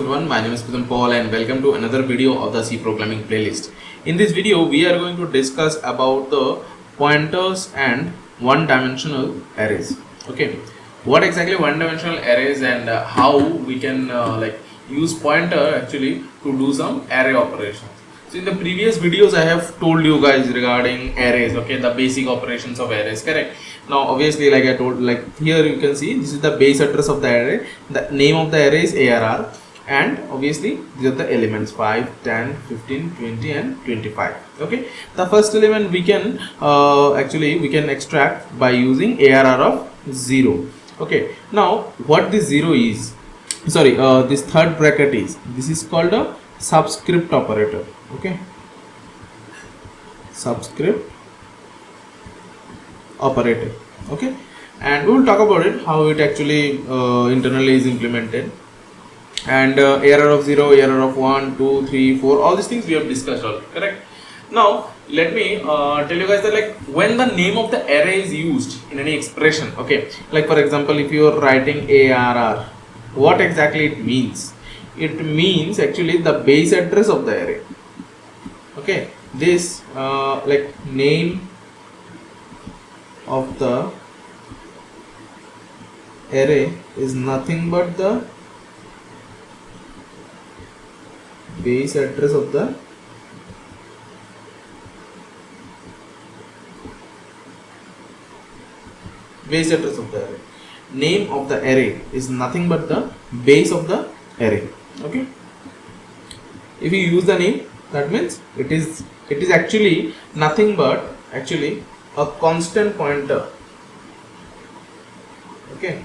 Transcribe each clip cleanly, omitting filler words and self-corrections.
everyone, my name is Pritam and welcome to another video of the C programming playlist. In this video we are going to discuss about the pointers and one-dimensional arrays. Okay, what exactly one-dimensional arrays and how we can use pointer actually to do some array operations. So in the previous videos I have told you guys regarding arrays, okay, the basic operations of arrays, correct? Now obviously, like I told, like here you can see this is the base address of the array, the name of the array is ARR, and obviously these are the elements 5, 10, 15, 20 and 25. Okay, the first element we can we can extract by using ARR of 0. Okay, now what this 0 is, sorry, this third bracket is, this is called a subscript operator. Okay, subscript operator. Okay, and we will talk about it, how it actually internally is implemented, and error of 0, error of 1, 2, 3, 4, all these things we have discussed all, correct? Now let me tell you guys that, like, when the name of the array is used in any expression, okay, like for example if you are writing ARR, what exactly it means? It means actually the base address of the array. Okay, this like name of the array is nothing but the base address of the array. Name of the array is nothing but the base of the array. Okay, if you use the name, that means it is actually nothing but actually a constant pointer. Okay,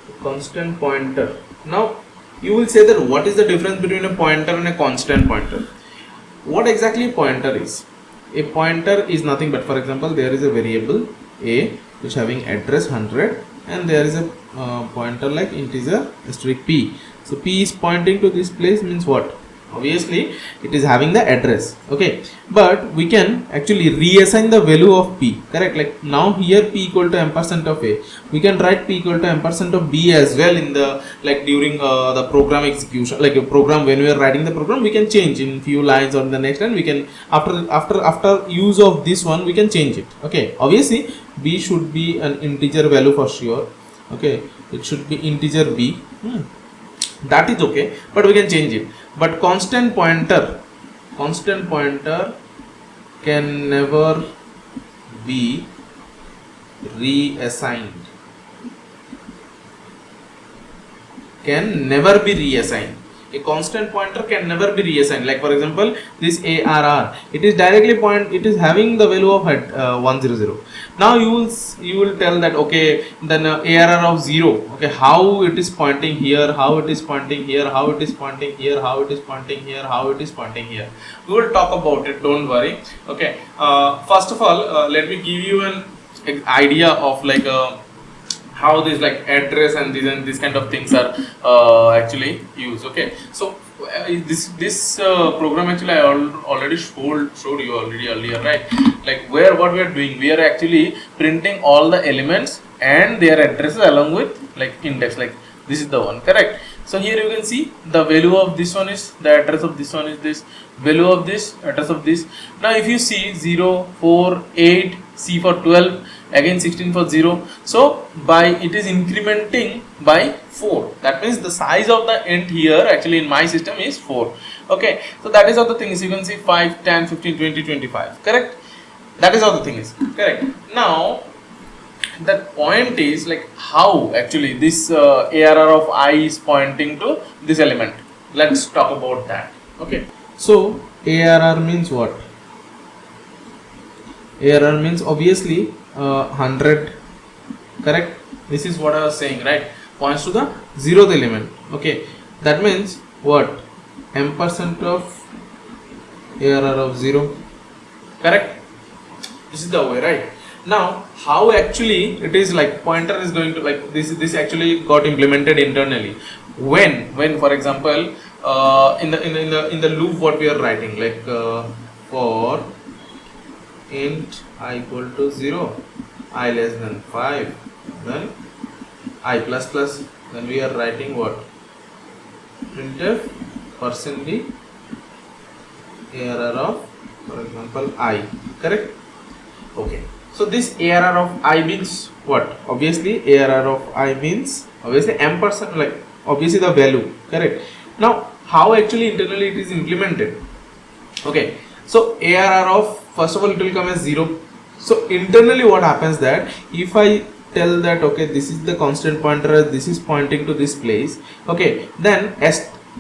a constant pointer. Now you will say that what is the difference between a pointer and a constant pointer? What exactly a pointer is? A pointer is nothing but, for example, there is a variable a which having address 100 and there is a pointer like integer asterisk p. So p is pointing to this place, means what? Obviously it is having the address. Okay, but we can actually reassign the value of p, correct? Like now here p equal to ampersand of a, we can write p equal to ampersand of b as well in the, like, during the program execution, like a program, when we are writing the program we can change in few lines, or in the next line we can, after use of this one we can change it. Okay, obviously b should be an integer value for sure. Okay, it should be integer b. That is okay, but we can change it. But constant pointer can never be reassigned. A constant pointer can never be reassigned. Like for example, this ARR, it is directly it is having the value of 100. Now you will tell that, okay, then ARR of 0, okay, how it is pointing here, how it is pointing here, how it is pointing here, how it is pointing here, how it is pointing here. We will talk about it, don't worry. Okay, first of all, let me give you an idea of like how this, like, address and these kind of things are actually used. Okay, so this program actually I already showed you already earlier, right? Like what we are doing, we are actually printing all the elements and their addresses along with, like, index, like this is the one, correct? So here you can see the value of this one is, the address of this one is this, value of this, address of this. Now if you see 0, 4, 8, C for 12, again 16 for 0, so by it is incrementing by 4. That means the size of the int here actually in my system is 4. Okay, so that is how the thing is. You can see 5, 10, 15, 20, 25, correct? That is how the thing is, correct? Now that point is, like, how actually this ARR of I is pointing to this element. Let's talk about that. Okay, so ARR means what? ARR means obviously 100, correct? This is what I was saying, right? Points to the 0th element. Okay, that means what? Ampersand of ARR of 0, correct? This is the way, right? Now how actually it is, like, pointer is going to, like, this actually got implemented internally when for example in the loop what we are writing, like for int I equal to 0, I less than 5, then I plus plus, then we are writing what? printf percent d ARR of, for example, I, correct? Okay, so this ARR of I means what? Obviously ARR of I means obviously ampersand, like obviously the value, correct? Now how actually internally it is implemented? Okay, so ARR of, first of all, it will come as 0. So internally what happens that if I tell that okay, this is the constant pointer, this is pointing to this place, okay, then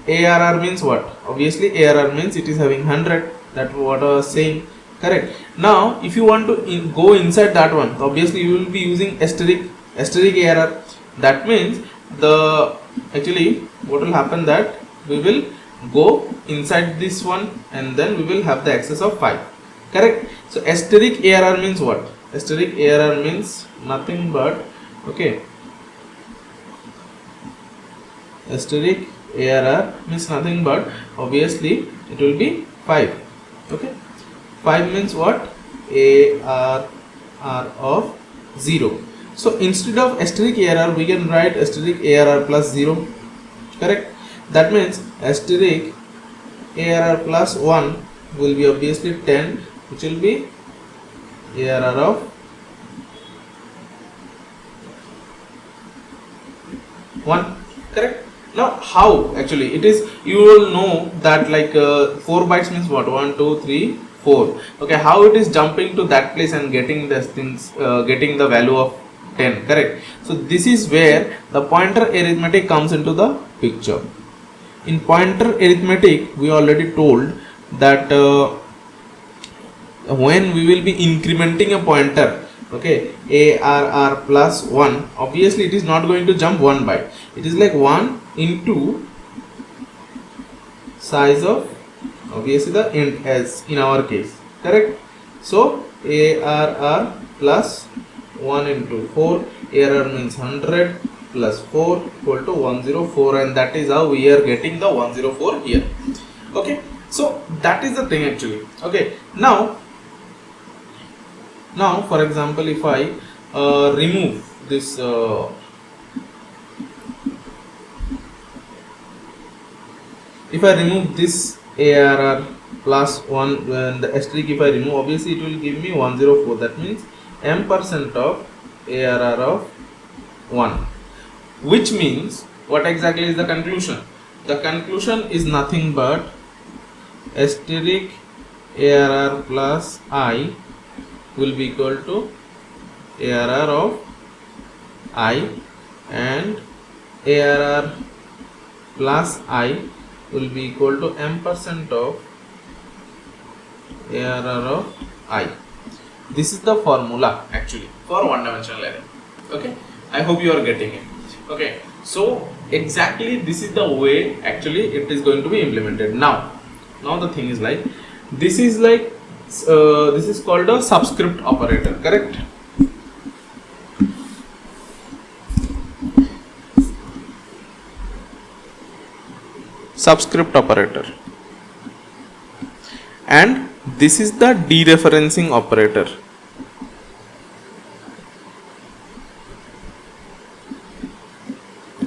ARR means what? Obviously ARR means it is having 100, that what I was saying, correct? Now if you want to go inside that one, obviously you will be using asterisk ARR. That means the actually what will happen that we will go inside this one and then we will have the access of 5, correct? So asterisk ARR means what? Asterisk ARR means nothing but, okay, asterisk ARR means nothing but obviously it will be 5, okay? 5 means what? ARR of 0. So instead of asterisk ARR we can write asterisk ARR plus 0, correct? That means asterisk ARR plus 1 will be obviously 10, which will be ARR of 1, correct? Now how actually it is, you will know that like 4 bytes means what? 1 2 3 4, okay? How it is jumping to that place and getting these things, getting the value of 10, correct? So this is where the pointer arithmetic comes into the picture. In pointer arithmetic we already told that when we will be incrementing a pointer, okay, ARR plus 1, obviously it is not going to jump 1 byte, it is like 1 into size of obviously the int as in our case, correct? So ARR plus 1 into 4, ARR means 100 plus 4 equal to 104, and that is how we are getting the 104 here, okay? So that is the thing actually, okay? Now for example, if I remove this if I remove this ARR plus 1 and the asterisk, if I remove, obviously it will give me 104. That means ampersand of ARR of 1, which means what exactly is the conclusion? The conclusion is nothing but asterisk ARR plus I will be equal to ARR of I, and ARR plus I will be equal to ampersand of ARR of I. This is the formula actually for one dimensional array, okay? I hope you are getting it, okay? So exactly this is the way actually it is going to be implemented. Now the thing is like this is like this is called a subscript operator, correct? Subscript operator, and this is the dereferencing operator,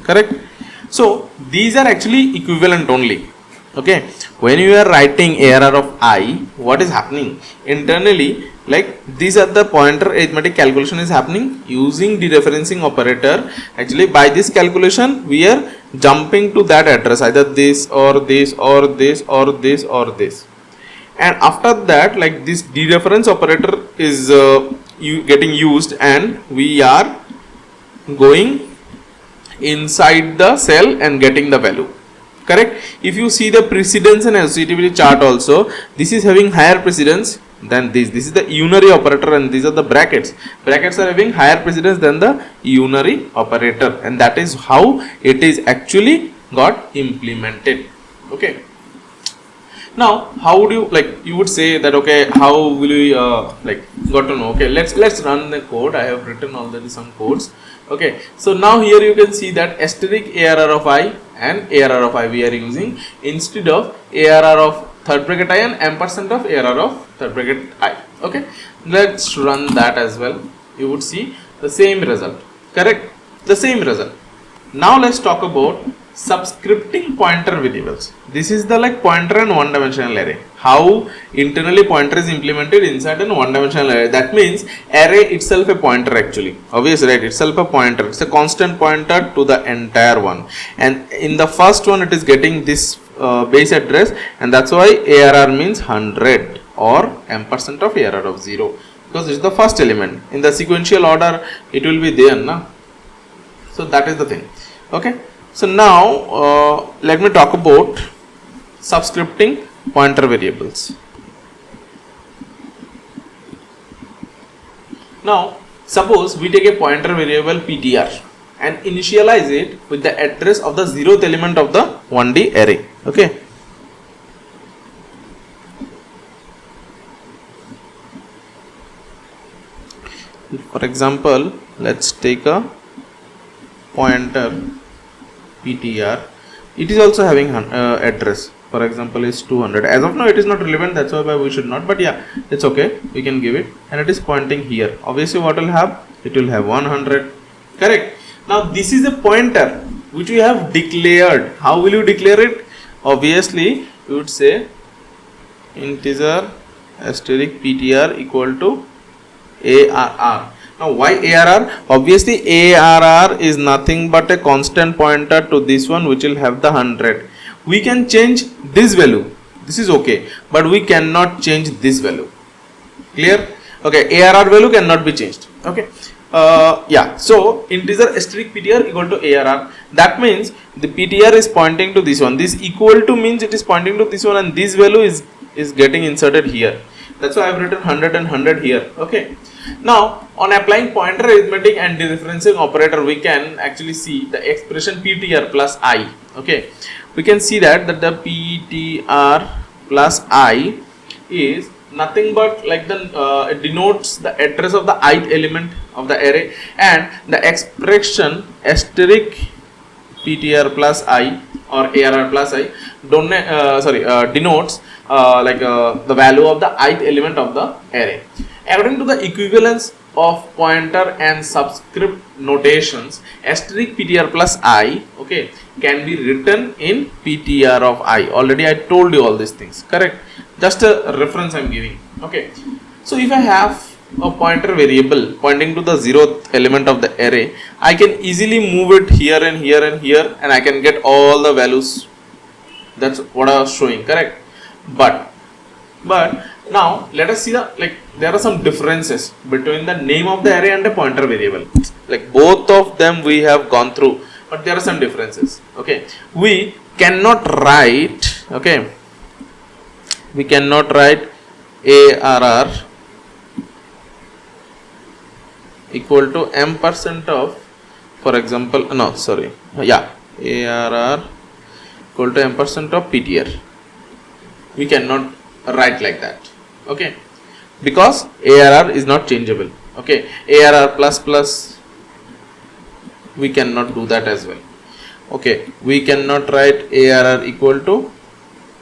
correct? So these are actually equivalent only, okay? When you are writing ARR of I, what is happening internally, like these are the pointer arithmetic calculation is happening using dereferencing operator. Actually by this calculation we are jumping to that address, either this or this or this or this or this, and after that like this dereference operator is getting used, and we are going inside the cell and getting the value, correct? If you see the precedence and associativity chart also, this is having higher precedence than this is the unary operator, and these are the brackets are having higher precedence than the unary operator, and that is how it is actually got implemented, okay? Now how would you, like you would say that okay, how will we like got to know? Okay, let's run the code. I have written already some codes, okay? So now here you can see that asterisk ARR of I and ARR of I we are using instead of ARR of third bracket I and ampersand of ARR of third bracket I, okay? Let's run that as well. You would see the same result, correct? The same result. Now let's talk about subscripting pointer variables. This is the like pointer and one dimensional array. How internally pointer is implemented inside an one dimensional array. That means array itself a pointer actually. Obviously, right? Itself a pointer. It's a constant pointer to the entire one. And in the first one, it is getting this base address, and that's why ARR means 100 or ampersand of ARR of 0, because it's the first element. In the sequential order, it will be there, na? So that is the thing. Okay. So now let me talk about subscripting pointer variables. Now suppose we take a pointer variable ptr and initialize it with the address of the 0th element of the 1D array. Okay. For example, let's take a pointer ptr. It is also having address. For example, is 200. As of now, it is not relevant. That's why we should not. But yeah, it's okay. We can give it, and it is pointing here. Obviously, what will have? It will have 100. Correct. Now, this is a pointer which we have declared. How will you declare it? Obviously, you would say integer asterisk ptr equal to ARR. Now, why ARR? Obviously, ARR is nothing but a constant pointer to this one, which will have the 100. We can change this value. This is okay, but we cannot change this value. Clear? Okay, ARR value cannot be changed. Okay. Yeah. So integer asterisk ptr equal to ARR. That means the ptr is pointing to this one. This equal to means it is pointing to this one, and this value is getting inserted here. That's why I have written 100 and 100 here. Okay. Now, on applying pointer arithmetic and dereferencing operator, we can actually see the expression ptr plus I. Okay. We can see that the ptr plus I is nothing but like the it denotes the address of the ith element of the array, and the expression asterisk ptr plus I or ARR plus I denotes the value of the ith element of the array. According to the equivalence of pointer and subscript notations, asterisk ptr plus I, okay, can be written in ptr of I. Already I told you all these things, correct? Just a reference I am giving. Okay. So if I have a pointer variable pointing to the 0th element of the array, I can easily move it here and here and here, and I can get all the values. That's what I was showing, correct? But now let us see there are some differences between the name of the array and the pointer variable. Like both of them we have gone through, but there are some differences. Okay, we cannot write ARR equal to ampersand of, for example, ARR equal to ampersand of ptr. We cannot write like that. Okay, because ARR is not changeable. Okay, ARR plus we cannot do that as well. Okay, we cannot write ARR equal to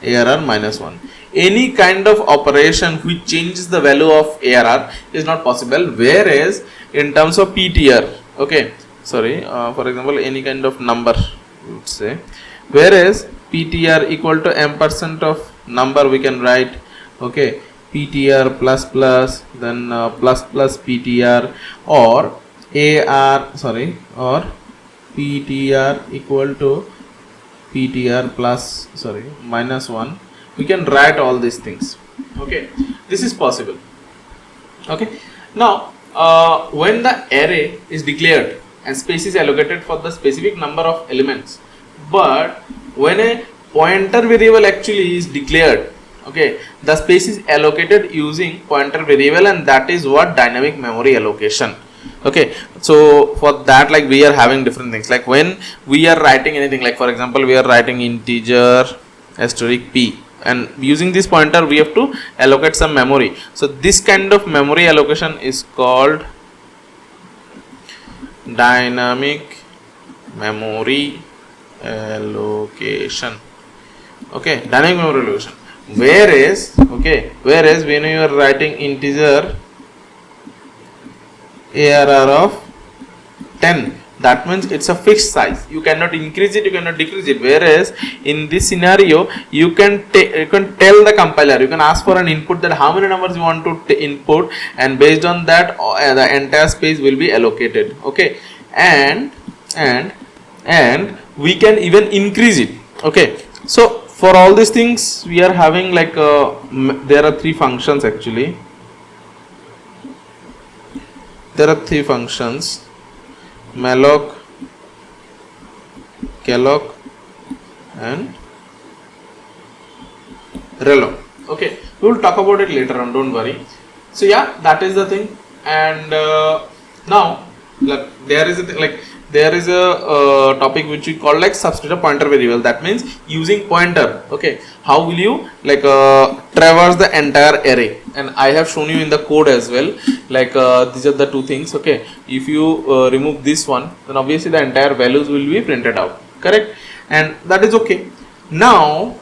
ARR minus 1. Any kind of operation which changes the value of ARR is not possible, whereas in terms of ptr, okay, for example, any kind of number we would say, whereas ptr equal to ampersand of number we can write, okay, ptr plus then plus ptr, or ptr equal to ptr plus minus 1. We can write all these things. Okay, this is possible. Okay, now when the array is declared and space is allocated for the specific number of elements, but when a pointer variable actually is declared, okay, the space is allocated using pointer variable, and that is what dynamic memory allocation. Okay, so for that, like, we are having different things. Like when we are writing anything, like for example, we are writing integer asterisk p, and using this pointer we have to allocate some memory. So this kind of memory allocation is called dynamic memory allocation. Okay, dynamic memory allocation. Whereas when you are writing integer ARR of 10, that means it's a fixed size. You cannot increase it, you cannot decrease it. Whereas in this scenario, you can tell the compiler, you can ask for an input that how many numbers you want to input, and based on that the entire space will be allocated. Okay, and we can even increase it. Okay, so for all these things we are having like there are three functions actually. There are three functions: malloc, calloc and reloc. Okay, we will talk about it later on, don't worry. So yeah, that is the thing. And now there is a topic which we call like substitute a pointer variable. That means using pointer. Okay, how will you like traverse the entire array? And I have shown you in the code as well. Like these are the two things. Okay, if you remove this one, then obviously the entire values will be printed out. Correct, and that is okay. Now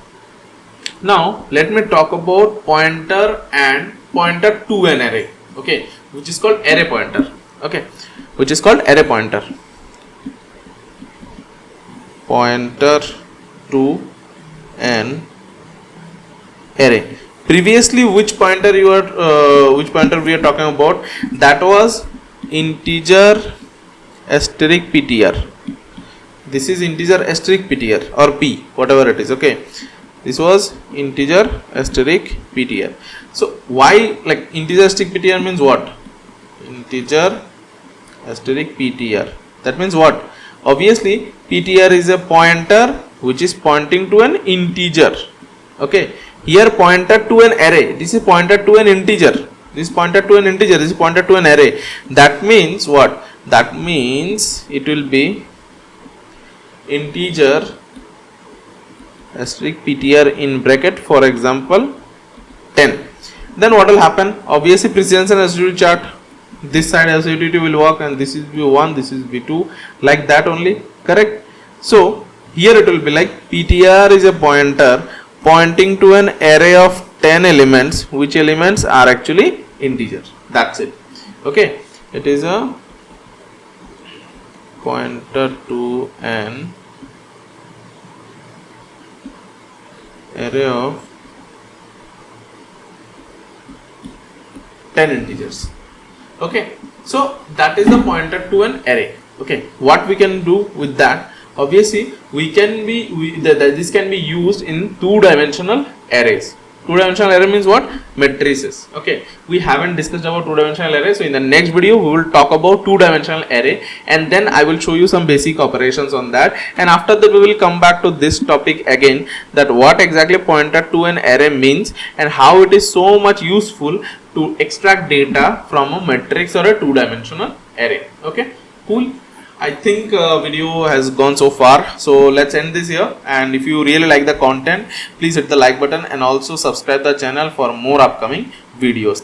let me talk about pointer and pointer to an array. Okay, which is called array pointer. Okay, which is called array pointer. Pointer to an array. Previously, which pointer we are talking about? That was integer asterisk ptr. This is integer asterisk ptr or p, whatever it is. Okay, this was integer asterisk ptr. So why like integer asterisk ptr means what? Integer asterisk ptr. That means what? Obviously ptr is a pointer which is pointing to an integer. Okay, here pointer to an array. This is pointer to an integer. This is pointer to an integer. This is pointer to an array. That means what? That means it will be integer asterisk ptr in bracket, for example 10. Then what will happen? Obviously precedence and associativity chart. This side associativity will work, and this is v1, this is v2, like that only. Correct. So here it will be like ptr is a pointer pointing to an array of 10 elements, which elements are actually integers. That's it. Okay, it is a pointer to an array of 10 integers. Okay, so that is the pointer to an array. Okay, what we can do with that? Obviously this can be used in two-dimensional arrays. Two-dimensional array means what? Matrices. Okay, we haven't discussed about two-dimensional array, so in the next video we will talk about two-dimensional array, and then I will show you some basic operations on that, and after that we will come back to this topic again, that what exactly pointer to an array means and how it is so much useful to extract data from a matrix or a two-dimensional array. Okay, cool. I think video has gone so far, so let's end this here. And if you really like the content, please hit the like button and also subscribe the channel for more upcoming videos.